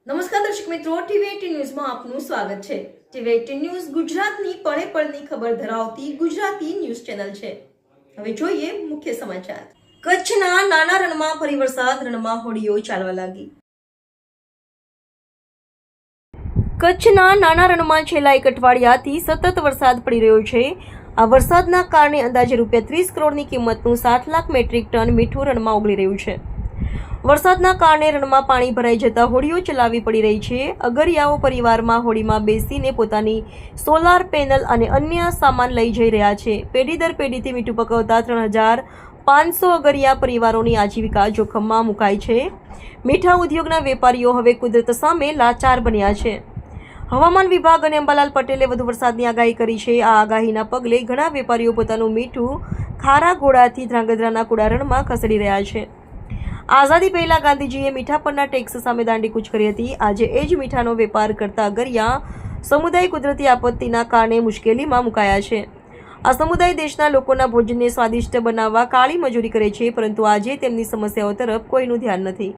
નમસ્કાર દર્શક મિત્રો, ટીવી18 ન્યૂઝમાં આપનું સ્વાગત છે। ટીવી18 ન્યૂઝ ગુજરાતની પળે પળની ખબર ધરાવતી ગુજરાતી ન્યૂઝ ચેનલ છે। હવે જોઈએ મુખ્ય સમાચાર। કચ્છના નાના રણમાં ફરી વરસાદ, રણમાં હોડીઓ ચાલવા લાગી। કચ્છના નાના રણમાં છેલ્લા એક અઠવાડિયાથી સતત વરસાદ પડી રહ્યો છે। આ વરસાદના કારણે અંદાજે ₹30 કરોડની કિંમતનું 7 લાખ મેટ્રિક ટન મીઠું રણમાં ઓગળી રહ્યું છે। વરસાદના કારણે રણમાં પાણી ભરાઈ જતા હોડીઓ ચલાવવી પડી રહી છે। અગરિયાઓ પરિવારમાં હોડીમાં બેસીને પોતાની સોલાર પેનલ અને અન્ય સામાન લઈ જઈ રહ્યા છે। પેઢી દર પેઢીથી મીઠું પકવતા 3500 અગરિયા પરિવારોની આજીવિકા જોખમમાં મુકાઈ છે। મીઠા ઉદ્યોગના વેપારીઓ હવે કુદરત સામે લાચાર બન્યા છે। હવામાન વિભાગ અને અંબાલાલ પટેલે વધુ વરસાદની આગાહી કરી છે। આ આગાહીના પગલે ઘણા વેપારીઓ પોતાનું મીઠું ખારા ઘોડાથી ધ્રાંગધ્રાના કુડારણમાં ખસેડી રહ્યા છે। આઝાદી પહેલા ગાંધીજીએ મીઠા પરના ટેક્સ સામે દાંડીકૂચ કરી હતી। આજે એ જ મીઠાનો વેપાર કરતા અગરિયા સમુદાય કુદરતી આપત્તિના કારણે મુશ્કેલીમાં મુકાયા છે। આ સમુદાય દેશના લોકોના ભોજનને સ્વાદિષ્ટ બનાવવા કાળી મજૂરી કરે છે, પરંતુ આજે તેમની સમસ્યાઓ તરફ કોઈનું ધ્યાન નથી।